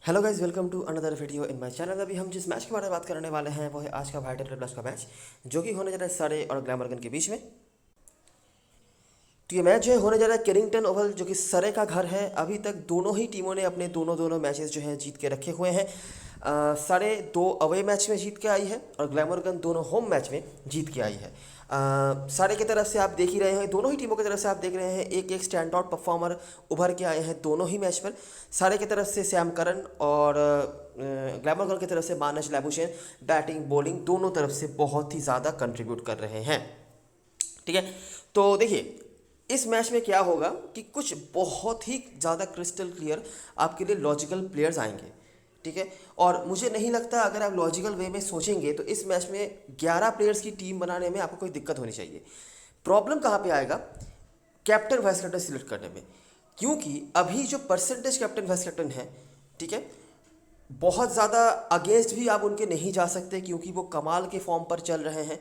Hello guys, welcome to another video in my channel. अभी हम जिस मैच के बारे में बात करने वाले हैं वो है आज का वाइट प्लस का मैच, जो कि होने जा रहा है सरे और ग्लैमरगन के बीच में। तो ये मैच जो है होने जा रहा है केरिंगटन ओवल, जो कि सरे का घर है। अभी तक दोनों ही टीमों ने अपने दोनों दोनों मैचेस जो हैं जीत के रखे हुए हैं। सरे 2 अवे मैच में जीत के आई है और ग्लैमरगन दोनों होम मैच में जीत के आई है। सारे की तरफ से आप देख ही रहे हैं, दोनों ही टीमों की तरफ से आप देख रहे हैं एक एक स्टैंड आउट परफॉर्मर उभर के आए हैं दोनों ही मैच पर। सारे की तरफ से सैम करन और ग्लैमरगन की तरफ से मानस लैबुशेन बैटिंग बॉलिंग दोनों तरफ से बहुत ही ज़्यादा कंट्रीब्यूट कर रहे हैं। ठीक है, तो देखिए इस मैच में क्या होगा कि कुछ बहुत ही ज़्यादा क्रिस्टल क्लियर आपके लिए लॉजिकल प्लेयर्स आएंगे। ठीक है, और मुझे नहीं लगता अगर आप लॉजिकल वे में सोचेंगे तो इस मैच में 11 प्लेयर्स की टीम बनाने में आपको कोई दिक्कत होनी चाहिए। प्रॉब्लम कहाँ पे आएगा? कैप्टन वाइस कैप्टन सिलेक्ट करने में, क्योंकि अभी जो परसेंटेज कैप्टन वाइस कैप्टन है, ठीक है, बहुत ज़्यादा अगेंस्ट भी आप उनके नहीं जा सकते क्योंकि वो कमाल के फॉर्म पर चल रहे हैं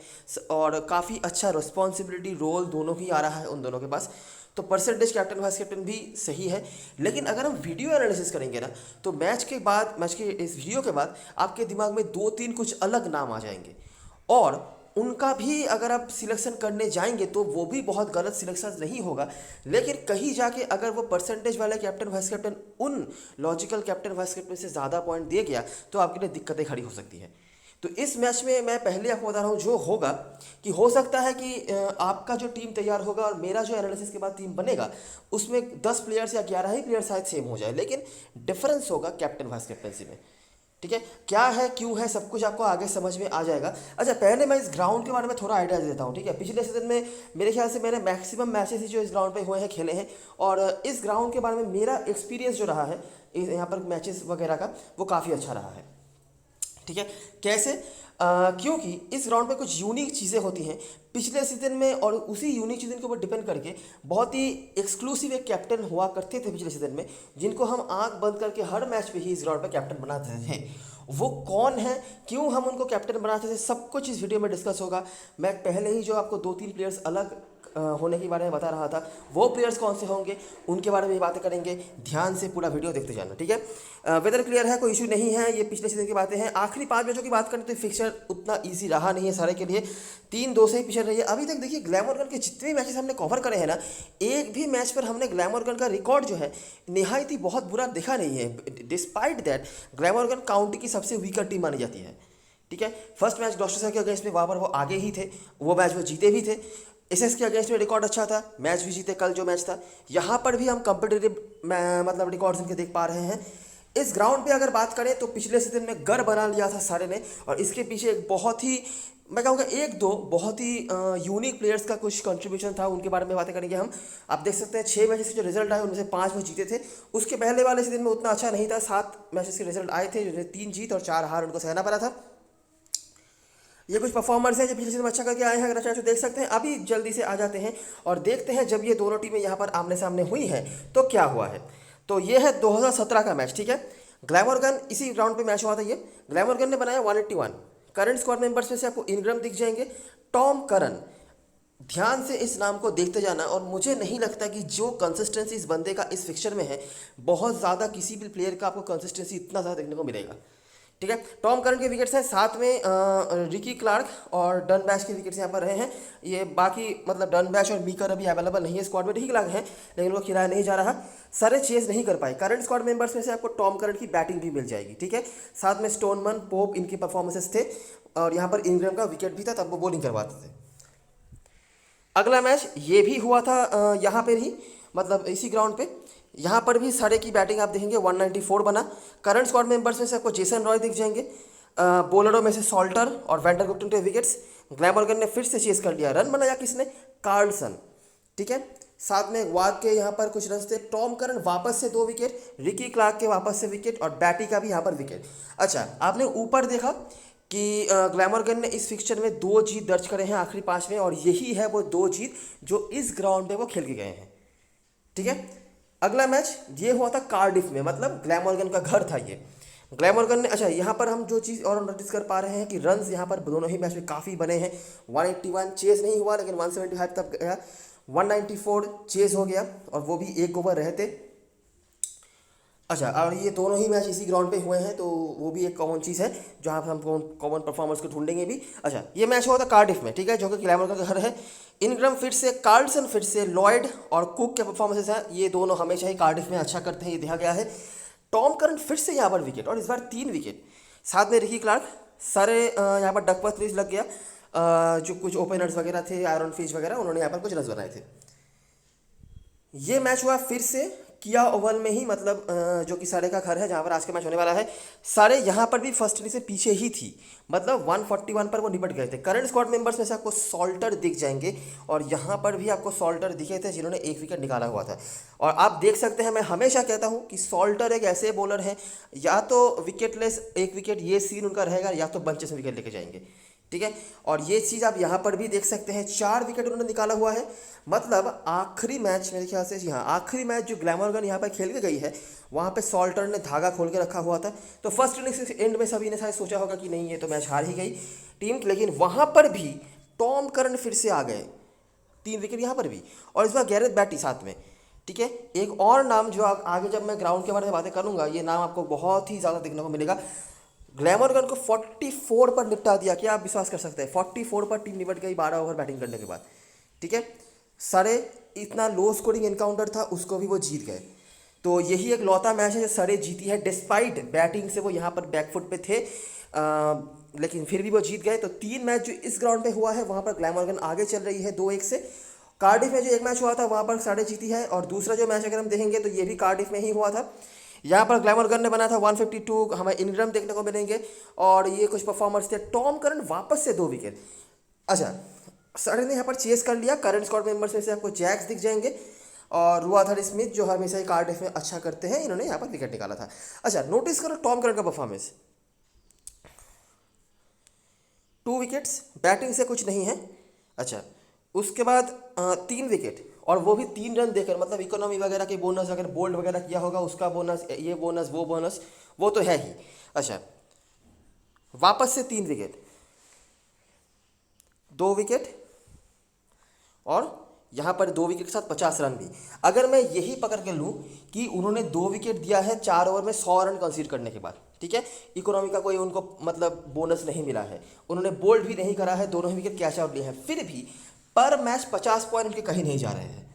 और काफ़ी अच्छा रिस्पॉन्सिबिलिटी रोल दोनों ही आ रहा है उन दोनों के पास। तो परसेंटेज कैप्टन वाइस कैप्टन भी सही है। लेकिन अगर हम वीडियो एनालिसिस करेंगे ना, तो मैच के बाद, मैच के इस वीडियो के बाद आपके दिमाग में 2-3 कुछ अलग नाम आ जाएंगे और उनका भी अगर आप सिलेक्शन करने जाएंगे तो वो भी बहुत गलत सिलेक्शन नहीं होगा। लेकिन कहीं जाके अगर वो परसेंटेज वाले कैप्टन वाइस कैप्टन उन लॉजिकल कैप्टन वाइस कैप्टन से ज़्यादा पॉइंट दे गया तो आपके लिए दिक्कतें खड़ी हो सकती हैं। तो इस मैच में मैं पहले आपको बता रहा हूँ जो होगा कि हो सकता है कि आपका जो टीम तैयार होगा और मेरा जो एनालिसिस के बाद टीम बनेगा उसमें 10 प्लेयर्स या 11 ही प्लेयर शायद सेम हो जाए, लेकिन डिफरेंस होगा कैप्टन वाइस कैप्टनसी में। ठीक है, क्या है क्यों है सब कुछ आपको आगे समझ में आ जाएगा। अच्छा, पहले मैं इस ग्राउंड के बारे में थोड़ा आइडिया देता हूँ। ठीक है, पिछले सीजन में मेरे ख्याल से मैंने मैक्सिमम मैचेस ही जो इस ग्राउंड पे हुए हैं खेले हैं और इस ग्राउंड के बारे में मेरा एक्सपीरियंस जो रहा है यहाँ पर मैचेस वगैरह का, वो काफ़ी अच्छा रहा है। ठीक है, कैसे? क्योंकि इस ग्राउंड पे कुछ यूनिक चीज़ें होती हैं पिछले सीजन में और उसी यूनिक चीज़न के ऊपर डिपेंड करके बहुत ही एक्सक्लूसिव एक कैप्टन हुआ करते थे पिछले सीजन में, जिनको हम आंख बंद करके हर मैच पे ही इस ग्राउंड पे कैप्टन बनाते थे। वो कौन है, क्यों हम उनको कैप्टन बनाते थे, सब कुछ इस वीडियो में डिस्कस होगा। मैं पहले ही जो आपको 2-3 प्लेयर्स अलग होने के बारे में बता रहा था, वो प्लेयर्स कौन से होंगे उनके बारे में बातें करेंगे। ध्यान से पूरा वीडियो देखते जाना। ठीक है, वेदर क्लियर है, कोई इशू नहीं है, ये पिछले सीजन की बातें हैं। आखिरी 5 मैचों की बात करें तो फिक्सचर उतना ईजी रहा नहीं है सारे के लिए, 3-2 से ही पिछड़ रही है अभी तक। देखिए ग्लैमरगन के जितने भी मैचेस हमने कवर करे हैं ना, एक भी मैच पर हमने ग्लैमरगन का रिकॉर्ड जो है निहायत ही बहुत बुरा दिखा नहीं है। डिस्पाइट दैट ग्लैमरगन काउंटी की सबसे वीकर टीम मानी जाती है। ठीक है, फर्स्ट मैच ग्लॉस्टरशायर के अगेंस्ट में वहाँ पर वो आगे ही थे, वो मैच वो जीते भी थे। एसएस के अगेंस्ट में रिकॉर्ड अच्छा था, मैच भी जीते। कल जो मैच था यहाँ पर भी हम कंपिटेटिव मतलब रिकॉर्ड्स इनके देख पा रहे हैं। इस ग्राउंड पे अगर बात करें तो पिछले सीजन में घर बना लिया था सारे ने और इसके पीछे एक बहुत ही, मैं कहूँगा 1-2 बहुत ही यूनिक प्लेयर्स का कुछ कंट्रीब्यूशन था, उनके बारे में बातें करेंगे हम। आप देख सकते हैं 6 मैचेस के जो रिजल्ट आए उनमें से 5 में जीते थे। उसके पहले वाले सीजन में उतना अच्छा नहीं था, 7 मैचेस के रिजल्ट आए थे जिनमें 3 जीत और 4 हार उनको सहना पड़ा था। ये कुछ परफॉर्मर्स हैं जो पिछले सीजन में अच्छा करके आए हैं, अगर अच्छा तो देख सकते हैं। अभी जल्दी से आ जाते हैं और देखते हैं जब ये दोनों टीमें यहाँ पर आमने सामने हुई हैं तो क्या हुआ है। तो ये है 2017 का मैच। ठीक है, ग्लैमरगन इसी ग्राउंड पे मैच हुआ था। ये ग्लैमरगन ने बनाया 181। करंट स्क्वाड मेंबर्स में से आपको इनग्रम दिख जाएंगे, टॉम करन। ध्यान से इस नाम को देखते जाना और मुझे नहीं लगता कि जो कंसिस्टेंसी इस बंदे का इस फिक्चर में है, बहुत ज़्यादा किसी भी प्लेयर का आपको कंसिस्टेंसी इतना ज़्यादा देखने को मिलेगा। ठीक है, टॉम करन के विकेट्स हैं, साथ में रिकी क्लार्क और डन बैश के विकेट्स यहाँ पर रहे हैं। ये बाकी मतलब डन बैश और मीकर अभी अवेलेबल नहीं है स्क्वाड में, रिकी क्लार्क हैं लेकिन उनको खिलाया नहीं जा रहा, सारे चेज नहीं कर पाए। करंट स्क्वाड मेंबर्स में से आपको टॉम करन की बैटिंग भी मिल जाएगी। ठीक है, साथ में स्टोनमन, पोप, इनके परफॉर्मेंसेस थे और यहाँ पर इंग्रैम का विकेट भी था, तब वो बॉलिंग करवाते थे। अगला मैच ये भी हुआ था यहाँ पर ही, मतलब इसी ग्राउंड पे। यहाँ पर भी सारे की बैटिंग आप देखेंगे 194 बना। करंट स्क्वाड मेंबर्स में से आपको जेसन रॉय दिख जाएंगे, बॉलरों में से सॉल्टर और वेंडर गुप्टन के विकेट्स। ग्लैमरगन ने फिर से चेस कर लिया, रन बनाया किसने? कार्लसन। ठीक है, साथ में वाग के यहाँ पर कुछ रन थे। टॉम करन वापस से 2 विकेट, रिकी क्लार्क के वापस से विकेट और बैटी का भी यहाँ पर विकेट। अच्छा, आपने ऊपर देखा कि ग्लैमरगन ने इस फिक्चर में 2 जीत दर्ज करे हैं आखिरी 5 में और यही है वो 2 जीत जो इस ग्राउंड पे वो खेल के गए हैं। ठीक है, अगला मैच ये हुआ था कार्डिफ में, मतलब ग्लैमरगन का घर था ये। ग्लैमरगन ने, अच्छा यहाँ पर हम जो चीज़ और नोटिस कर पा रहे हैं कि रन्स यहाँ पर दोनों ही मैच में काफ़ी बने हैं। 181 चेस नहीं हुआ लेकिन 175 तक गया, 194 चेस हो गया और वो भी 1 ओवर रहते। अच्छा, और ये दोनों ही मैच इसी ग्राउंड पे हुए हैं, तो वो भी एक कॉमन चीज़ है जहाँ पे हम कॉमन परफॉर्मर्स को ढूंढेंगे भी। अच्छा, ये मैच हुआ था कार्डिफ में, ठीक है, जो कि ग्लैमरगन का घर है। इनग्रम फिर से, कार्लसन फिर से, लॉयड और कुक के परफॉर्मेंसेस हैं, ये दोनों हमेशा ही कार्डिफ में अच्छा करते हैं, ये देखा गया है। टॉम करंट फिर से यहाँ पर विकेट, और इस बार 3 विकेट, साथ में रिकी क्लार्क, सारे यहाँ पर डकवर्थ लुईस लग गया। जो कुछ ओपनर्स वगैरह थे, आयरन फिश वगैरह, उन्होंने यहाँ पर कुछ रन बनाए थे। ये मैच हुआ फिर से किया ओवल में ही, मतलब जो कि सारे का घर है जहाँ पर आज का मैच होने वाला है। सारे यहाँ पर भी फर्स्ट इनिंग से पीछे ही थी, मतलब 141 पर वो निपट गए थे। करंट स्क्वाड मेंबर्स में से आपको सॉल्टर दिख जाएंगे, और यहाँ पर भी आपको सॉल्टर दिखे थे जिन्होंने 1 विकेट निकाला हुआ था। और आप देख सकते हैं, मैं हमेशा कहता हूँ कि सॉल्टर एक ऐसे बॉलर हैं, या तो विकेटलेस 1 विकेट ये सीन उनका रहेगा, या तो बंचेस में विकेट लेके जाएंगे, ठीक है। और ये चीज़ आप यहाँ पर भी देख सकते हैं, 4 विकेट उन्होंने निकाला हुआ है। मतलब आखिरी मैच मेरे ख्याल से, यहाँ आखिरी मैच जो ग्लैमरगन यहाँ पर खेल के गई है, वहाँ पे सॉल्टर ने धागा खोल के रखा हुआ था। तो फर्स्ट इनिंग्स के एंड में सभी ने शायद सोचा होगा कि नहीं, ये तो मैच हार ही गई टीम, लेकिन वहाँ पर भी टॉम करन फिर से आ गए, 3 विकेट यहाँ पर भी, और इस बार गैरेथ बैटी साथ में, ठीक है। एक और नाम जो आगे जब मैं ग्राउंड के बारे में बातें करूँगा, ये नाम आपको बहुत ही ज़्यादा देखने को मिलेगा। ग्लैमरगन को 44 पर निपटा दिया, क्या आप विश्वास कर सकते हैं? 44 पर टीम निपट गई 12 ओवर बैटिंग करने के बाद, ठीक है। सारे इतना लो स्कोरिंग एनकाउंटर था, उसको भी वो जीत गए। तो यही एक लौता मैच है जो सारे जीती है, डिस्पाइट बैटिंग से वो यहाँ पर बैकफुट पे थे, लेकिन फिर भी वो जीत गए। तो 3 मैच जो इस ग्राउंड पे हुआ है, वहाँ पर ग्लैमरगन आगे चल रही है 2-1 से। कार्डिफ में जो एक मैच हुआ था, वहाँ पर साढ़े जीती है, और दूसरा जो मैच अगर हम देखेंगे तो ये भी कार्डिफ में ही हुआ था। यहाँ पर ग्लैमरगन ने बना था 152, हमें इनग्रम देखने को मिलेंगे, और ये कुछ परफॉर्मर्स थे। टॉम करन वापस से 2 विकेट। अच्छा, सर ने यहाँ पर चेस कर लिया। करंट स्क्वाड मेंबर्स में से आपको जैक्स दिख जाएंगे, और रुआथर स्मिथ जो हमेशा ही कार्डिफ में अच्छा करते हैं, इन्होंने यहाँ पर विकेट निकाला था। अच्छा, नोटिस करो टॉम करन का परफॉर्मेंस, 2 विकेट्स, बैटिंग से कुछ नहीं है। अच्छा, उसके बाद 3 विकेट, और वो भी 3 रन देकर, मतलब इकोनॉमी वगैरह के बोनस, अगर बोल्ड वगैरह किया होगा उसका बोनस, ये बोनस वो बोनस, वो तो है ही। अच्छा, वापस से 3 विकेट, 2 विकेट, और यहाँ पर 2 विकेट के साथ 50 रन भी। अगर मैं यही पकड़ के लूँ कि उन्होंने 2 विकेट दिया है 4 ओवर में 100 रन कंसीड करने के बाद, ठीक है। इकोनॉमी का कोई उनको मतलब बोनस नहीं मिला है, उन्होंने बोल्ड भी नहीं करा है, दोनों ही विकेट कैच आउट लिए हैं, फिर भी पर मैच 50 पॉइंट उनके कहीं नहीं जा रहे हैं,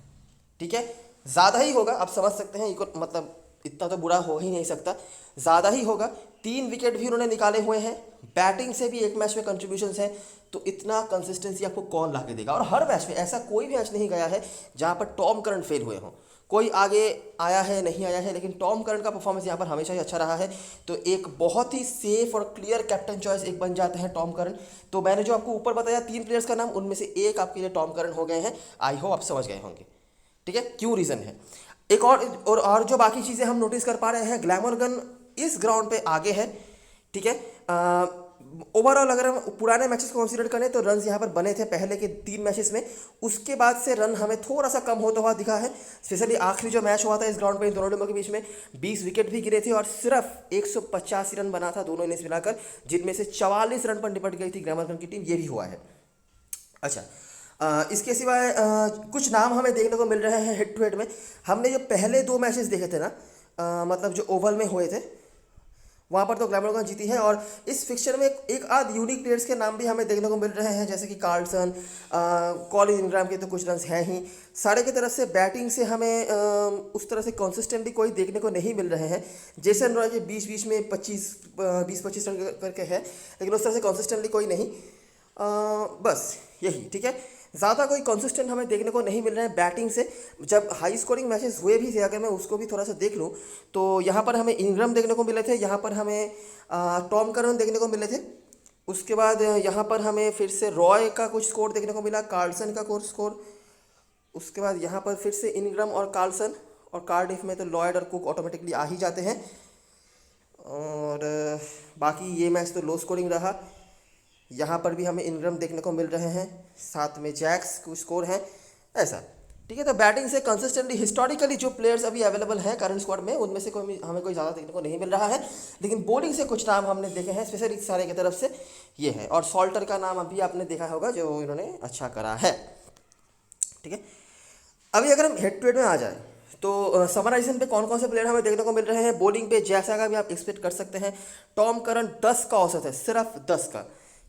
ठीक है। ज़्यादा ही होगा, आप समझ सकते हैं, मतलब इतना तो बुरा हो ही नहीं सकता, ज़्यादा ही होगा। 3 विकेट भी उन्होंने निकाले हुए हैं, बैटिंग से भी एक मैच में कंट्रीब्यूशंस हैं, तो इतना कंसिस्टेंसी आपको कौन ला के देगा? और हर मैच में, ऐसा कोई भी मैच नहीं गया है जहाँ पर टॉम करंट फेल हुए हों। कोई आगे आया है, नहीं आया है, लेकिन टॉम करंट का परफॉर्मेंस यहाँ पर हमेशा ही अच्छा रहा है। तो एक बहुत ही सेफ और क्लियर कैप्टन चॉइस एक बन जाते हैं टॉम करंट। तो मैंने जो आपको ऊपर बताया 3 प्लेयर्स का नाम, उनमें से एक आपके लिए टॉम करंट हो गए हैं। आई होप आप समझ गए होंगे, ठीक है, क्यों रीज़न है। एक और जो बाकी चीज़ें हम नोटिस कर पा रहे हैं, ग्लैमरगन इस ग्राउंड पे आगे है, ठीक है। ओवरऑल अगर हम पुराने मैचेस को कंसीडर करें तो रन्स यहाँ पर बने थे पहले के 3 मैचेस में, उसके बाद से रन हमें थोड़ा सा कम होता हुआ दिखा है। स्पेशली आखिरी जो मैच हुआ था इस ग्राउंड पे इन दोनों टीमों के बीच में, 20 विकेट भी गिरे थे, और सिर्फ 185 रन बना था दोनों इनिंग्स मिलाकर, जिनमें से 44 रन पर निपट गई थी ग्लैमरगन की टीम, ये भी हुआ है। अच्छा, इसके सिवाय कुछ नाम हमें देखने को मिल रहे हैं हेड टू हेड में। हमने जो पहले 2 मैचेस देखे थे ना, मतलब जो ओवल में हुए थे, वहाँ पर तो ग्लैमरगन जीती है, और इस फिक्चर में एक आध यूनिक प्लेयर्स के नाम भी हमें देखने को मिल रहे हैं, जैसे कि कार्लसन, कॉलिन इनग्राम के तो कुछ रन हैं ही। सारे की तरफ से बैटिंग से हमें उस तरह से कंसिस्टेंटली कोई देखने को नहीं मिल रहे हैं। जेसन रॉय के बीच बीच में 20-25 रन करके है, लेकिन उस तरह से कंसिस्टेंटली कोई नहीं। बस यही, ठीक है। ज़्यादा कोई कंसिस्टेंट हमें देखने को नहीं मिल रहा है बैटिंग से। जब हाई स्कोरिंग मैचेस हुए भी थे, अगर मैं उसको भी थोड़ा सा देख लूँ, तो यहाँ पर हमें इनग्रम देखने को मिले थे, यहाँ पर हमें टॉम करन देखने को मिले थे, उसके बाद यहाँ पर हमें फिर से रॉय का कुछ स्कोर देखने को मिला, कार्लसन का कुछ स्कोर, उसके बाद यहाँ पर फिर से इनग्रम और कार्लसन, और कार्डिफ में तो लॉयड और कुक ऑटोमेटिकली आ ही जाते हैं। और बाकी ये मैच तो लो स्कोरिंग रहा। यहाँ पर भी हमें इनग्रम देखने को मिल रहे हैं, साथ में जैक्स कुछ स्कोर हैं, ऐसा, ठीक है। तो बैटिंग से कंसिस्टेंटली हिस्टोरिकली जो प्लेयर्स अभी अवेलेबल हैं करंट स्क्वाड में, उनमें से कोई हमें कोई ज़्यादा देखने को नहीं मिल रहा है, लेकिन बॉलिंग से कुछ नाम हमने देखे हैं, स्पेशली सारे की तरफ से ये है। और सॉल्टर का नाम अभी आपने देखा होगा, जो इन्होंने अच्छा करा है, ठीक है। अभी अगर हम हेड टू हेड में आ जाए, तो समराइजेशन पे कौन कौन से प्लेयर हमें देखने को मिल रहे हैं। बॉलिंग पे जैसा का भी आप एक्सपेक्ट कर सकते हैं, टॉम करन 10 का औसत है, सिर्फ 10 का,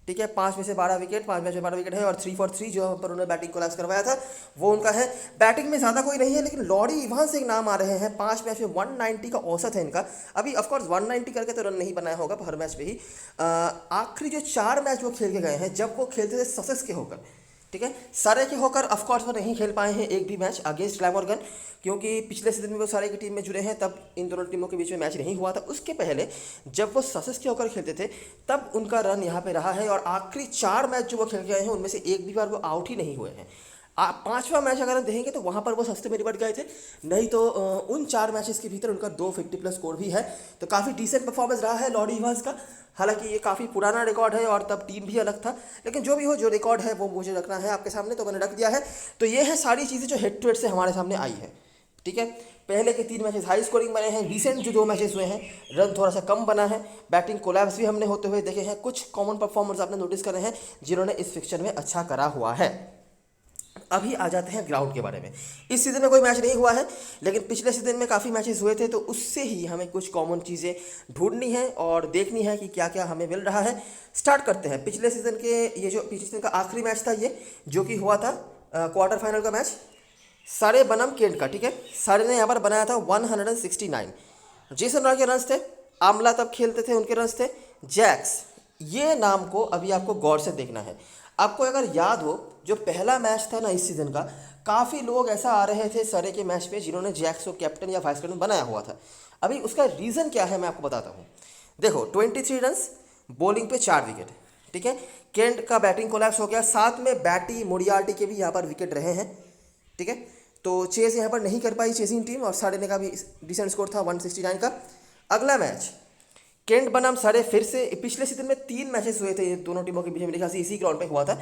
ठीक है। 5 में से 12 विकेट, 5 मैच में 12 विकेट है, और 3 for 3 जो पर उन्होंने बैटिंग कोलैप्स करवाया था वो उनका है। बैटिंग में ज़्यादा कोई नहीं है, लेकिन लॉरी इवांस एक नाम आ रहे हैं। 5 मैच में 190 का औसत है इनका। अभी ऑफकोर्स 190 करके तो रन नहीं बनाया होगा हर मैच पे ही। आखिरी जो 4 मैच वो खेल के गए हैं, जब वो खेलते थे ससेक्स के होकर, ठीक है, सारे के होकर ऑफकोर्स वो नहीं खेल पाए हैं एक भी मैच अगेंस्ट ग्लैमरगन, क्योंकि पिछले सीजन में वो सारे की टीम में जुड़े हैं, तब इन दोनों टीमों के बीच में मैच नहीं हुआ था। उसके पहले जब वो ससेक्स के होकर खेलते थे तब उनका रन यहाँ पे रहा है, और आखिरी 4 मैच जो वो खेल के आए हैं उनमें से एक भी बार वो आउट ही नहीं हुए हैं। 5वां मैच अगर हम देखेंगे तो वहाँ पर वो सस्ते में निपट गए थे, नहीं तो उन 4 मैचेस के भीतर उनका 250+ स्कोर भी है। तो काफ़ी डिसेंट परफॉर्मेंस रहा है लॉरी इवांस का। हालांकि ये काफ़ी पुराना रिकॉर्ड है और तब टीम भी अलग था, लेकिन जो भी हो, जो रिकॉर्ड है वो मुझे रखना है आपके सामने, तो मैंने रख दिया है। तो ये है सारी चीज़ें जो हेड टू हेड से हमारे सामने आई है, ठीक है। पहले के 3 मैचेस हाई स्कोरिंग बने हैं, रिसेंट जो 2 मैचेस हुए हैं रन थोड़ा सा कम बना है, बैटिंग कोलैप्स भी हमने होते हुए देखे हैं। कुछ कॉमन परफॉर्मर्स आपने नोटिस करे हैं जिन्होंने इस फिक्चर में अच्छा करा हुआ है। अभी आ जाते हैं ग्राउंड के बारे में। इस सीज़न में कोई मैच नहीं हुआ है, लेकिन पिछले सीज़न में काफ़ी मैचेस हुए थे, तो उससे ही हमें कुछ कॉमन चीज़ें ढूंढनी है और देखनी है कि क्या क्या हमें मिल रहा है। स्टार्ट करते हैं पिछले सीज़न के, ये जो पिछले सीज़न का आखिरी मैच था ये, जो कि हुआ था क्वार्टर फाइनल का मैच, सारे बनम केंट का, ठीक है। सारे ने यहाँ पर बनाया था 169। जेसन रॉय के रन्स थे, आमला तब खेलते थे उनके रन्स थे, जैक्स, ये नाम को अभी आपको गौर से देखना है। आपको अगर याद हो, जो पहला मैच था ना इस सीज़न का, काफ़ी लोग ऐसा आ रहे थे सरे के मैच पे जिन्होंने जैक्स को कैप्टन या वाइस कैप्टन बनाया हुआ था। अभी उसका रीज़न क्या है मैं आपको बताता हूँ। देखो 23 रन्स, बॉलिंग पे 4 विकेट, ठीक है। केंट का बैटिंग कोलैप्स हो गया, साथ में बैटी मोरियार्टी के भी यहाँ पर विकेट रहे हैं, ठीक है। तो चेस यहाँ पर नहीं कर पाई चेसिंग टीम, और सारे ने का भी डिसेंट स्कोर था 169 का। अगला मैच केंट बनाम सारे, फिर से पिछले सीजन में 3 मैचेस हुए थे ये दोनों टीमों के बीच में, मेरे ख्याल से इसी ग्राउंड पे हुआ था।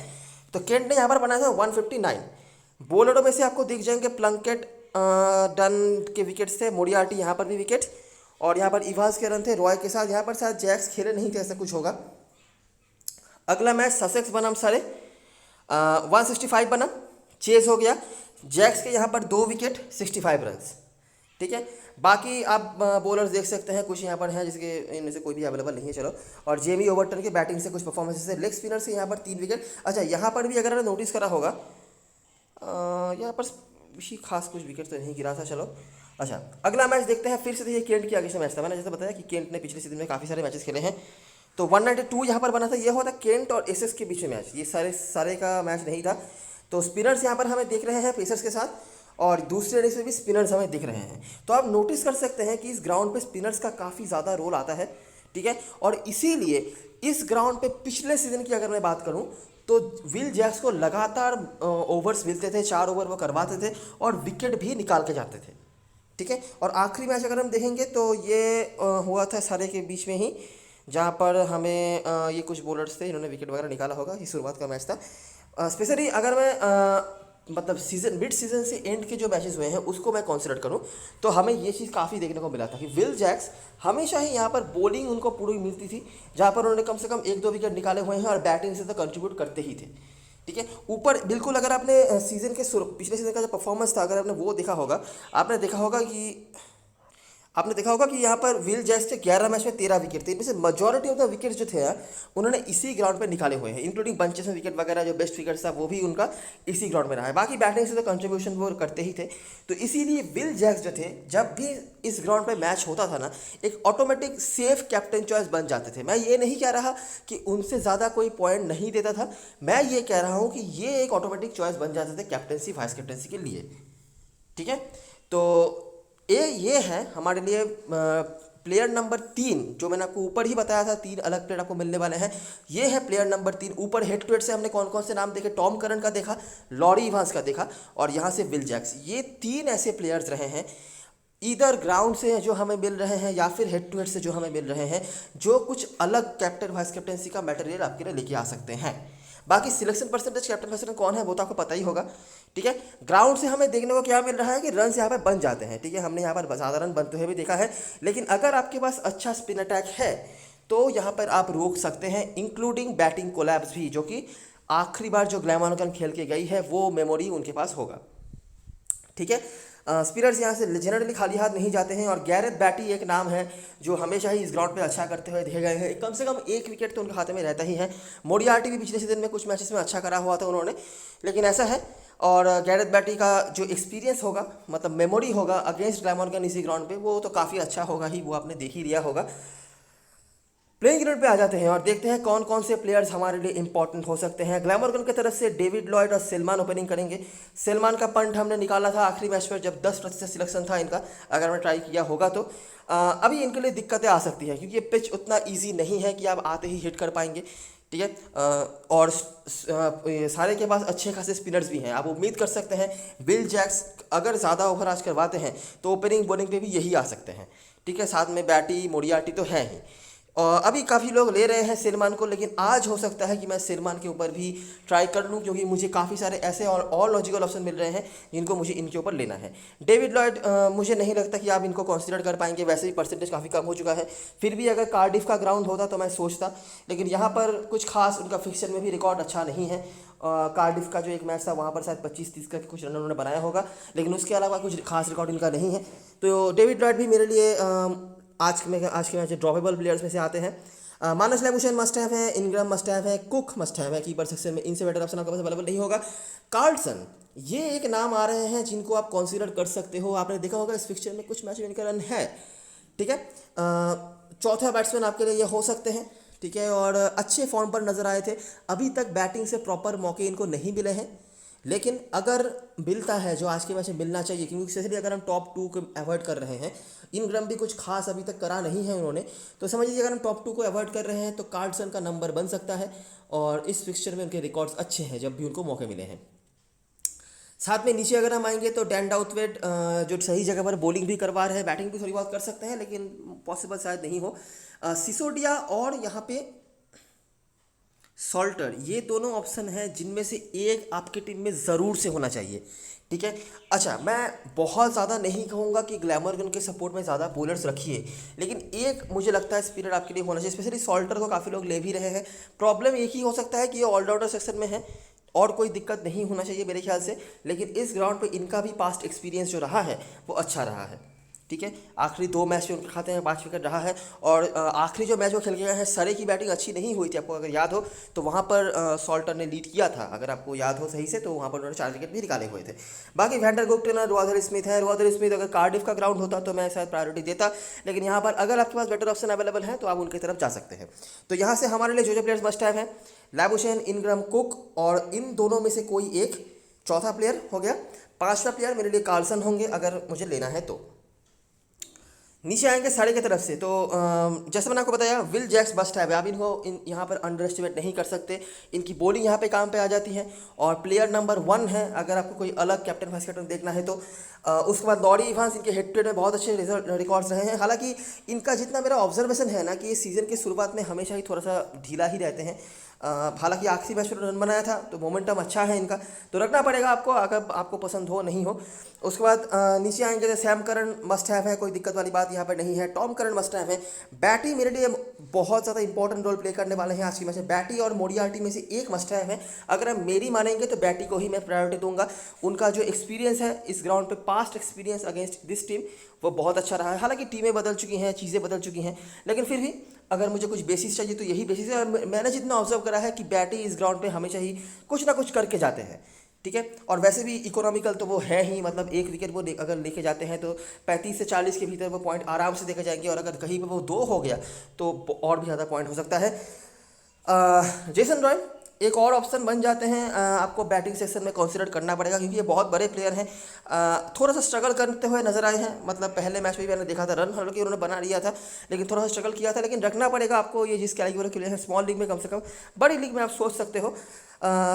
तो केंट ने यहाँ पर बनाया था 159। बॉलरों में से आपको दिख जाएंगे प्लंकेट, डन के विकेट्स थे, मोरियार्टी यहाँ पर भी विकेट, और यहाँ पर इवांस के रन थे रॉय के साथ। यहाँ पर शायद जैक्स खेले नहीं थे, ऐसा कुछ होगा। अगला मैच ससेक्स बनाम सारे, 165 बना, चेस हो गया। जैक्स के यहाँ पर 2 विकेट, 65 रन्स, ठीक है। बाकी आप बॉलर्स देख सकते हैं, कुछ यहाँ पर हैं जिसके इनमें से कोई भी अवेलेबल नहीं है, चलो। और जेमी ओवरटन के बैटिंग से कुछ परफॉर्मेंस से, लेग स्पिनर से यहाँ पर 3 विकेट। अच्छा, यहाँ पर भी अगर आपने नोटिस करा होगा, यहाँ पर किसी खास कुछ विकेट तो नहीं गिरा था, चलो। अच्छा, अगला मैच देखते हैं। फिर से ये केंट के आगे से मैच था, मैंने जैसे बताया कि केंट ने पिछले सीजन में काफ़ी सारे मैचेस खेले हैं। तो 192 यहाँ पर बना था, ये हुआ था केंट और एसेस के बीच में मैच, ये सारे का मैच नहीं था। तो स्पिनर्स यहाँ पर हमें दिख रहे हैं पेसर्स के साथ, और दूसरे इनिंग्स में भी स्पिनर्स हमें दिख रहे हैं। तो आप नोटिस कर सकते हैं कि इस ग्राउंड पे स्पिनर्स का काफ़ी ज़्यादा रोल आता है, ठीक है। और इसीलिए इस ग्राउंड पे पिछले सीजन की अगर मैं बात करूं तो विल जैक्स को लगातार ओवर्स मिलते थे, 4 ओवर वो करवाते थे और विकेट भी निकाल के जाते थे, ठीक है। और आखिरी मैच अगर हम देखेंगे तो ये हुआ था सारे के बीच में ही, जहाँ पर हमें ये कुछ बॉलर्स थे इन्होंने विकेट वगैरह निकाला होगा, ये शुरुआत का मैच था। स्पेशली अगर मैं मतलब सीजन मिड सीजन से एंड के जो मैचेस हुए हैं उसको मैं कंसिडर करूं तो हमें ये चीज़ काफ़ी देखने को मिला था कि विल जैक्स हमेशा ही यहाँ पर बॉलिंग उनको पूरी मिलती थी, जहाँ पर उन्होंने कम से कम 1-2 विकेट निकाले हुए हैं, और बैटिंग से तो कंट्रीब्यूट करते ही थे, ठीक है। ऊपर बिल्कुल अगर आपने सीजन के पिछले सीजन का जो परफॉर्मेंस था अगर आपने वो देखा होगा, आपने देखा होगा कि यहाँ पर विल जैक्स के 11 मैच में 13 विकेट थे, इनमें से मेजॉरिटी ऑफ द विकेट जो थे उन्होंने इसी ग्राउंड पे निकाले हुए हैं, इंक्लूडिंग बंचेस में विकेट वगैरह, जो बेस्ट विकेट था वो भी उनका इसी ग्राउंड में रहा है। बाकी बैटिंग से तो कंट्रीब्यूशन वो करते ही थे। तो इसीलिए विल जैक्स जो थे, जब भी इस ग्राउंड पर मैच होता था ना, एक ऑटोमेटिक सेफ कैप्टन चॉइस बन जाते थे। मैं ये नहीं कह रहा कि उनसे ज़्यादा कोई पॉइंट नहीं देता था, मैं ये कह रहा हूँ कि ये एक ऑटोमेटिक चॉइस बन जाते थे कैप्टनसी वाइस कैप्टनसी के लिए, ठीक है। तो ये है हमारे लिए प्लेयर नंबर 3, जो मैंने आपको ऊपर ही बताया था 3 अलग प्लेयर आपको मिलने वाले हैं। ये है प्लेयर नंबर 3। ऊपर हेड टू हेड से हमने कौन कौन से नाम देखे, टॉम करन का देखा, लॉरी इवांस का देखा, और यहाँ से विल जैक्स। ये 3 ऐसे प्लेयर्स रहे हैं इधर ग्राउंड से जो हमें मिल रहे हैं या फिर हेड टू हेड से जो हमें मिल रहे हैं, जो कुछ अलग कैप्टन वाइस कैप्टनसी का मटेरियल आपके लिए लेके आ सकते हैं। बाकी selection percentage captain vice captain कौन है वो तो आपको पता ही होगा, ठीक है। ग्राउंड से हमें देखने को क्या मिल रहा है कि रन यहाँ पर बन जाते हैं, ठीक है। हमने यहाँ पर ज़्यादा रन बनते हुए भी देखा है, लेकिन अगर आपके पास अच्छा स्पिन अटैक है तो यहाँ पर आप रोक सकते हैं, इंक्लूडिंग बैटिंग कोलैप्स भी, जो कि आखिरी बार जो ग्लैमरगन खेल के गई है वो मेमोरी उनके पास होगा, ठीक है। स्पिनर्स यहाँ से जनरली खाली हाथ नहीं जाते हैं और गैरेथ बैटी एक नाम है जो हमेशा ही इस ग्राउंड पे अच्छा करते हुए देखे गए हैं। कम से कम एक विकेट तो उनके खाते में रहता ही है। मोरियार्टी भी पिछले सीजन में कुछ मैचेस में अच्छा करा हुआ था उन्होंने, लेकिन ऐसा है। और गैरेथ बैटी का जो एक्सपीरियंस होगा, मतलब मेमोरी होगा अगेंस्ट ग्लैमरगन इसी ग्राउंड पे, वो तो काफ़ी अच्छा होगा ही, वो आपने देख ही लिया होगा। प्लेइंग 11 पे आ जाते हैं और देखते हैं कौन कौन से प्लेयर्स हमारे लिए इंपॉर्टेंट हो सकते हैं। ग्लैमरगन की तरफ से डेविड लॉयड और सलमान ओपनिंग करेंगे। सलमान का पंट हमने निकाला था आखिरी मैच पर जब 10% सिलेक्शन था इनका, अगर मैं ट्राई किया होगा तो अभी इनके लिए दिक्कतें आ सकती हैं क्योंकि ये पिच उतना ईजी नहीं है कि आप आते ही हिट कर पाएंगे, ठीक है। और सारे के पास अच्छे खासे स्पिनर्स भी हैं। आप उम्मीद कर सकते हैं विल जैक्स अगर ज़्यादा ओवर आज करवाते हैं तो ओपनिंग बॉलिंग पे भी यही आ सकते हैं, ठीक है। साथ में बैटी मोरियार्टी तो है ही। और अभी काफ़ी लोग ले रहे हैं सलमान को, लेकिन आज हो सकता है कि मैं सलमान के ऊपर भी ट्राई कर लूँ क्योंकि मुझे काफ़ी सारे ऐसे और लॉजिकल ऑप्शन मिल रहे हैं जिनको मुझे इनके ऊपर लेना है। डेविड लॉयड मुझे नहीं लगता कि आप इनको कंसीडर कर पाएंगे, वैसे ही परसेंटेज काफ़ी कम हो चुका है। फिर भी अगर कार्डिफ का ग्राउंड होता तो मैं सोचता, लेकिन यहाँ पर कुछ खास उनका फिक्सचर में भी रिकॉर्ड अच्छा नहीं है। कार्डिफ का जो एक मैच था वहाँ पर शायद 25-30 का कुछ रन उन्होंने बनाया होगा, लेकिन उसके अलावा कुछ खास रिकॉर्ड इनका नहीं है। तो डेविड लॉयड भी मेरे लिए आज के मैच ड्रॉपेबल प्लेयर्स में से आते हैं। मानस लाबुशैन मस्ट हैव है, इनग्राम मस्ट हैव है, कुक मस्ट हैव है कीपर सेक्शन में। इनसे बेटर ऑप्शन आपके पास अवेलेबल नहीं होगा। कार्लसन, ये एक नाम आ रहे हैं जिनको आप कंसीडर कर सकते हो। आपने देखा होगा इस फिक्चर में कुछ मैच में इनका रन है, ठीक है। चौथा बैट्समैन आपके लिए ये हो सकते हैं, ठीक है। और अच्छे फॉर्म पर नजर आए थे। अभी तक बैटिंग से प्रॉपर मौके इनको नहीं मिले हैं, लेकिन अगर मिलता है जो आज के मैच में मिलना चाहिए, क्योंकि स्पेशली अगर हम टॉप 2 को अवॉइड कर रहे हैं, इनग्राम भी कुछ खास अभी तक करा नहीं है उन्होंने, तो समझ लीजिए अगर हम टॉप 2 को अवॉइड कर रहे हैं तो कार्लसन का नंबर बन सकता है। और इस फिक्सचर में उनके रिकॉर्ड्स अच्छे हैं जब भी उनको मौके मिले हैं। साथ में नीचे अगर हम आएंगे तो डैन डाउथवेट जो सही जगह पर बॉलिंग भी करवा रहे हैं, बैटिंग भी थोड़ी बहुत कर सकते हैं, लेकिन पॉसिबल शायद नहीं हो। सिसोडिया और यहाँ पे सॉल्टर, ये दोनों ऑप्शन हैं जिनमें से एक आपकी टीम में ज़रूर से होना चाहिए, ठीक है। अच्छा, मैं बहुत ज़्यादा नहीं कहूँगा कि ग्लैमरगन के सपोर्ट में ज़्यादा बॉलर्स रखिए, लेकिन एक मुझे लगता है स्पिनर आपके लिए होना चाहिए। स्पेशली सॉल्टर को काफ़ी लोग ले भी रहे हैं। प्रॉब्लम एक ही हो सकता है कि ये ऑलराउंडर सेक्शन में है और कोई दिक्कत नहीं होना चाहिए मेरे ख्याल से, लेकिन इस ग्राउंड पे इनका भी पास्ट एक्सपीरियंस जो रहा है वो अच्छा रहा है, ठीक है। आखिरी 2 मैच में उनके खाते में 5 विकेट रहा है। और आखिरी जो मैच वो खेल के गए हैं, सरे की बैटिंग अच्छी नहीं हुई थी, आपको अगर याद हो तो वहाँ पर सॉल्टर ने लीड किया था, अगर आपको याद हो सही से, तो वहाँ पर उन्होंने 4 विकेट भी निकाले हुए थे। बाकी वैंडर गुप्टिन और रोआधर स्मिथ है। रोआधर स्मिथ अगर कार्डिफ का ग्राउंड होता तो मैं शायद प्रायोरिटी देता, लेकिन यहाँ पर अगर आपके पास बेटर ऑप्शन अवेलेबल है तो आप उनकी तरफ जा सकते हैं। तो यहाँ से हमारे लिए जो प्लेयर्स मस्ट हैव हैं, लाबुशैन, इनग्राम, कुक, और इन दोनों में से कोई एक चौथा प्लेयर हो गया। 5वां प्लेयर मेरे लिए कार्लसन होंगे अगर मुझे लेना है तो। नीचे आएंगे साढ़े की तरफ से, तो जैसे मैंने आपको बताया विल जैक्स मस्ट है। आप इनको यहाँ पर अंडर एस्टिमेट नहीं कर सकते। इनकी बॉलिंग यहाँ पे काम पे आ जाती है और प्लेयर नंबर 1 है अगर आपको कोई अलग कैप्टन वाइस कैप्टन देखना है तो। उसके बाद लॉरी इवांस, इनके हेड टू हेड में बहुत अच्छे रिकॉर्ड्स रहे हैं। हालांकि इनका जितना मेरा ऑब्जर्वेशन है ना कि इस सीज़न की शुरुआत में हमेशा ही थोड़ा सा ढीला ही रहते हैं। हालांकि आखिरी मैच में रन बनाया था तो मोमेंटम अच्छा है इनका, तो रखना पड़ेगा आपको अगर आपको पसंद हो नहीं हो। उसके बाद नीचे आएंगे तो सैम करन मस्ट हैव है, कोई दिक्कत वाली बात यहाँ पर नहीं है। टॉम करन मस्ट हैव है। बैटी मेरे लिए बहुत ज़्यादा इंपॉर्टेंट रोल प्ले करने वाले हैं आज की मैच में। बैटी और मोरियार्टी में से एक मस्ट हैव है। अगर आप मेरी मानेंगे तो बैटी को ही मैं प्रायोरिटी दूंगा। उनका जो एक्सपीरियंस है इस ग्राउंड पे, past experience against this team, वो बहुत अच्छा रहा है। हालांकि टीमें बदल चुकी हैं, चीज़ें बदल चुकी हैं, लेकिन फिर भी अगर मुझे कुछ बेसिस चाहिए तो यही बेसिस है। और मैंने जितना ऑब्जर्व करा है कि बैटी इस ग्राउंड पे हमेशा ही कुछ ना कुछ करके जाते हैं, ठीक है। और वैसे भी इकोनॉमिकल तो वो है ही, मतलब एक विकेट वो अगर लेके जाते हैं तो 35 से 40 के भीतर वो पॉइंट आराम से देके जाएंगे। और अगर कहीं पे वो 2 हो गया तो और भी ज़्यादा पॉइंट हो सकता है। जेसन रॉय एक और ऑप्शन बन जाते हैं, आपको बैटिंग सेक्शन में कंसीडर करना पड़ेगा क्योंकि ये बहुत बड़े प्लेयर हैं। थोड़ा सा स्ट्रगल करते हुए नजर आए हैं, मतलब पहले मैच में भी मैंने देखा था रन हालांकि उन्होंने बना लिया था, लेकिन थोड़ा सा स्ट्रगल किया था। लेकिन रखना पड़ेगा आपको, ये जिस कैटेगरी के लिए है, स्मॉल लीग में कम से कम, बड़ी लीग में आप सोच सकते हो।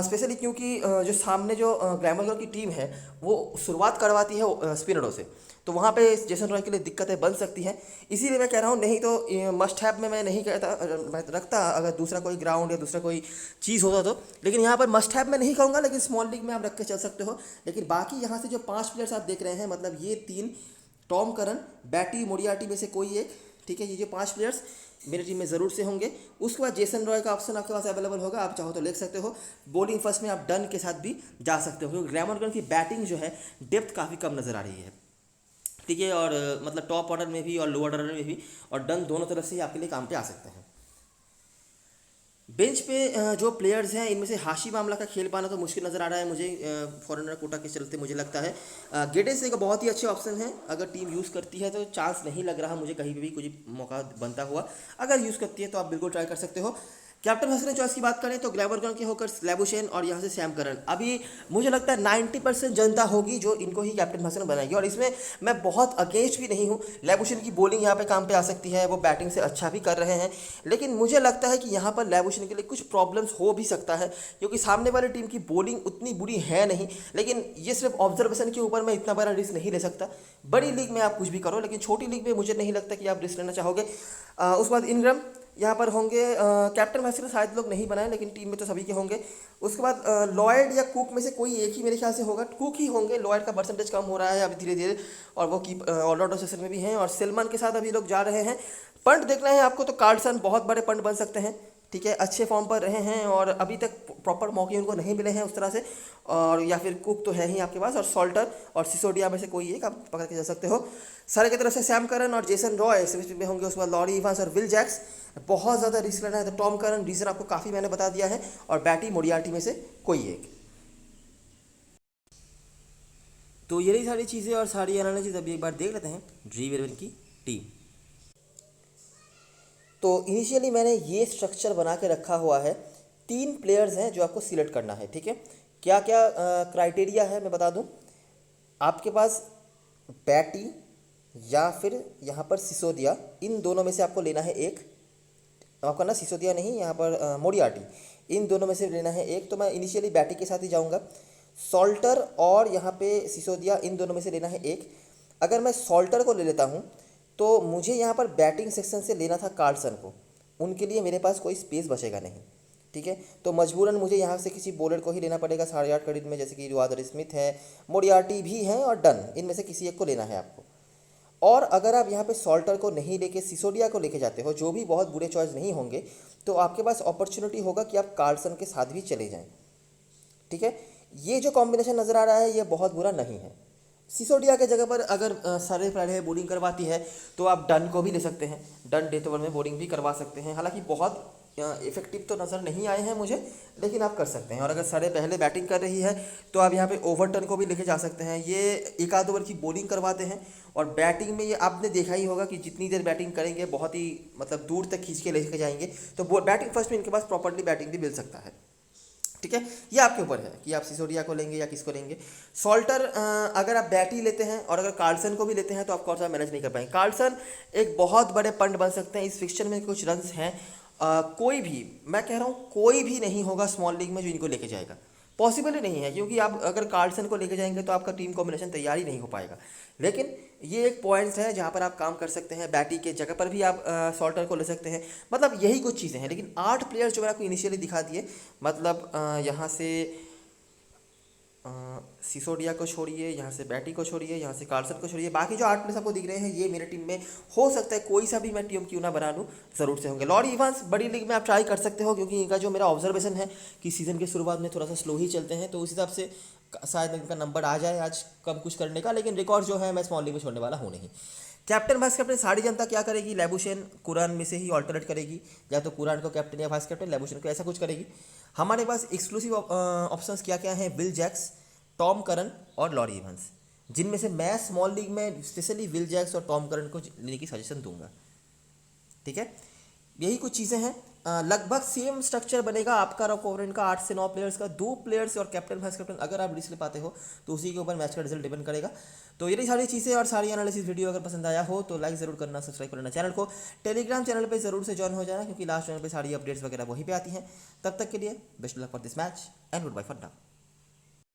स्पेशली क्योंकि जो सामने जो ग्लैमरगन की टीम है वो शुरुआत करवाती है स्पिनरों से, तो वहाँ पे जेसन रॉय के लिए दिक्कतें बन सकती हैं। इसीलिए मैं कह रहा हूँ, नहीं तो मस्ट हैव में मैं नहीं कहता, मैं रखता अगर दूसरा कोई ग्राउंड या दूसरा कोई चीज़ होता तो, लेकिन यहाँ पर मस्ट हैव में नहीं कहूँगा, लेकिन स्मॉल लीग में आप रख के चल सकते हो। लेकिन बाकी यहाँ से जो 5 प्लेयर्स आप देख रहे हैं, मतलब ये 3, टॉम करन, बैटी, मोरियार्टी में से कोई एक, ठीक है, ये जो 5 प्लेयर्स मेरी टीम में ज़रूर से होंगे। उसके बाद जेसन रॉय का ऑप्शन आपके पास अवेलेबल होगा, आप चाहो तो ले सकते हो। बॉलिंग फर्स्ट में आप डन के साथ भी जा सकते हो क्योंकि ग्लैमरगन की बैटिंग जो है डेप्थ काफ़ी कम नज़र आ रही है। ठीक है, और मतलब टॉप ऑर्डर में भी और लोअर ऑर्डर में भी, और डन दोनों तरफ से ही आपके लिए काम पे आ सकते हैं। बेंच पे जो प्लेयर्स हैं इनमें से हाशिम आमला का खेल पाना तो मुश्किल नज़र आ रहा है मुझे, फॉरेनर कोटा के चलते मुझे लगता है। गेडेस एक बहुत ही अच्छे ऑप्शन है, अगर टीम यूज़ करती है तो चांस नहीं लग रहा मुझे कहीं पे भी कुछ मौका बनता हुआ, अगर यूज़ करती है तो आप बिल्कुल ट्राई कर सकते हो। कैप्टन हसन चॉइस की बात करें तो ग्लैमरगन के होकर लैबुशेन और यहाँ से सैम करन, अभी मुझे लगता है 90% जनता होगी जो इनको ही कैप्टन हसन बनाएगी, और इसमें मैं बहुत अगेंस्ट भी नहीं हूँ। लैबुशेन की बॉलिंग यहाँ पे काम पे आ सकती है, वो बैटिंग से अच्छा भी कर रहे हैं, लेकिन मुझे लगता है कि यहाँ पर लैबुशेन के लिए कुछ प्रॉब्लम्स हो भी सकता है, क्योंकि सामने वाली टीम की बॉलिंग उतनी बुरी है नहीं। लेकिन ये सिर्फ ऑब्जर्वेशन के ऊपर मैं इतना बड़ा रिस्क नहीं ले सकता। बड़ी लीग में आप कुछ भी करो, लेकिन छोटी लीग में मुझे नहीं लगता कि आप रिस्क लेना चाहोगे। उसके बाद इनग्रम यहाँ पर होंगे, कैप्टन मैसेज शायद लोग नहीं बनाए, लेकिन टीम में तो सभी के होंगे। उसके बाद लॉयड या कुक में से कोई एक ही मेरे ख्याल से होगा, कुक ही होंगे। लॉयड का परसेंटेज कम हो रहा है अभी धीरे धीरे, और वो कीप ऑलराउंडर सेशन में भी हैं, और सलमान के साथ अभी लोग जा रहे हैं। पंट देखना है आपको तो कार्लसन बहुत बड़े पंट बन सकते हैं, ठीक है, अच्छे फॉर्म पर रहे हैं और अभी तक प्रॉपर मौके उनको नहीं मिले हैं उस तरह से। और या फिर कुक तो है ही आपके पास, और सॉल्टर और सिसोडिया में से कोई एक आप पकड़ के जा सकते हो। सारे की तरफ से सैम करन और जेसन रॉय स्विच में होंगे। उसके बाद लॉरी इवांस और विल जैक्स, बहुत ज़्यादा रिस्क लेना है तो टॉम करन, रीजन आपको काफ़ी मैंने बता दिया है, और बैटी मोडियाल्टी में से कोई एक। तो यही सारी चीज़ें और सारी एनालिसिस अभी एक बार देख लेते हैं ड्रीम 11 की टीम। तो इनिशियली मैंने ये स्ट्रक्चर बना के रखा हुआ है। 3 प्लेयर्स हैं जो आपको सिलेक्ट करना है, ठीक है। क्या क्या क्राइटेरिया है मैं बता दूं। आपके पास बैटी या फिर यहाँ पर सिसोदिया, इन दोनों में से आपको लेना है एक। आपका ना सिसोदिया नहीं, यहाँ पर मोडियाटी, इन दोनों में से लेना है एक। तो मैं इनिशियली बैटी के साथ ही जाऊँगा। सॉल्टर और यहाँ पे सिसोदिया, इन दोनों में से लेना है एक। अगर मैं सॉल्टर को ले लेता हूँ तो मुझे यहाँ पर बैटिंग सेक्शन से लेना था कार्लसन को, उनके लिए मेरे पास कोई स्पेस बचेगा नहीं, ठीक है। तो मजबूरन मुझे यहाँ से किसी बॉलर को ही लेना पड़ेगा 8.5 क्रेडिट में, जैसे कि रुआदर स्मिथ है, मोडियाटी भी हैं, और डन, इनमें से किसी एक को लेना है आपको। और अगर आप यहाँ पे सॉल्टर को नहीं लेके सिसोडिया को लेके जाते हो, जो भी बहुत बुरे चॉइस नहीं होंगे, तो आपके पास अपॉर्चुनिटी होगा कि आप कार्लसन के साथ भी चले जाएं, ठीक है। ये जो कॉम्बिनेशन नज़र आ रहा है ये बहुत बुरा नहीं है। सिसोडिया के जगह पर अगर सारे पहले बॉलिंग करवाती है तो आप डन को भी ले सकते हैं, डन डेथ ओवर में बॉलिंग भी करवा सकते हैं। हालांकि बहुत इफेक्टिव तो नज़र नहीं आए हैं मुझे, लेकिन आप कर सकते हैं। और अगर सारे पहले बैटिंग कर रही है तो आप यहाँ पे ओवरटर्न को भी लेके जा सकते हैं। ये 1 आध ओवर की बॉलिंग करवाते हैं, और बैटिंग में ये आपने देखा ही होगा कि जितनी देर बैटिंग करेंगे बहुत ही मतलब दूर तक खींच के लेके जाएंगे। तो बैटिंग फर्स्ट में इनके पास प्रॉपर्ली बैटिंग भी मिल सकता है, ठीक है। ये आपके ऊपर है कि आप सिसोडिया को लेंगे या किसको लेंगे। सॉल्टर अगर आप बैटी लेते हैं और अगर कार्लसन को भी लेते हैं तो आप कौन सा मैनेज नहीं कर पाएंगे। कार्लसन एक बहुत बड़े पंड बन सकते हैं, इस फिक्चर में कुछ रन्स हैं। कोई भी, मैं कह रहा हूँ कोई भी नहीं होगा स्मॉल लीग में जो इनको लेके जाएगा, पॉसिबल ही नहीं है, क्योंकि आप अगर कार्लसन को लेके जाएंगे तो आपका टीम कॉम्बिनेशन तैयार ही नहीं हो पाएगा। लेकिन ये एक पॉइंट्स है जहाँ पर आप काम कर सकते हैं। बैटी के जगह पर भी आप सॉल्टर को ले सकते हैं, मतलब यही कुछ चीज़ें हैं। लेकिन 8 प्लेयर्स जो मैंने आपको इनिशियली दिखा दिए, मतलब यहाँ से सिसोडिया को छोड़िए, यहाँ से बैटी को छोड़िए, यहाँ से कार्लसन को छोड़िए, बाकी जो 8 प्लेयर्स आपको दिख रहे हैं ये मेरे टीम में हो सकता है कोई सा भी मैं टीम क्यों ना बना लूँ, ज़रूर से होंगे। लॉरी इवांस बड़ी लीग में आप ट्राई कर सकते हो, क्योंकि इनका जो मेरा ऑब्जर्वेशन है कि सीज़न के शुरुआत में थोड़ा सा स्लो ही चलते हैं, तो उस हिसाब से शायद इनका नंबर आ जाए आज कम कुछ करने का। लेकिन रिकॉर्ड जो है मैं स्मॉल लीग में छोड़ने वाला हूँ नहीं। कैप्टन वाइस कैप्टन सारी जनता क्या करेगी, लैबुशेन कुरान में से ही ऑल्टरनेट करेगी, या तो कुरान को कैप्टन या वाइस कैप्टन, लैबुशेन को, ऐसा कुछ करेगी। हमारे पास एक्सक्लूसिव ऑप्शंस क्या क्या हैं, विल जैक्स, टॉम करन और लॉरी इवांस, जिनमें से मैं स्मॉल लीग में स्पेशली विल जैक्स और टॉम करन को लेने की सजेशन दूंगा, ठीक है। यही कुछ चीज़ें हैं। लगभग सेम स्ट्रक्चर बनेगा आपका और ओपोनेंट का, 8 से 9 प्लेयर्स का, 2 प्लेयर्स और कैप्टन वाइस कैप्टन अगर आप रिस्क ले पाते हो तो उसी के ऊपर मैच का रिजल्ट डिपेंड करेगा। तो यही सारी चीज़ें और सारी एनालिसिस वीडियो अगर पसंद आया हो तो लाइक ज़रूर करना, सब्सक्राइब करना चैनल को, टेलीग्राम चैनल पे ज़रूर से ज्वाइन हो जाना, क्योंकि लास्ट चैनल पे सारी अपडेट्स वगैरह वहीं पे आती हैं। तब तक के लिए best luck for this match and goodbye for now.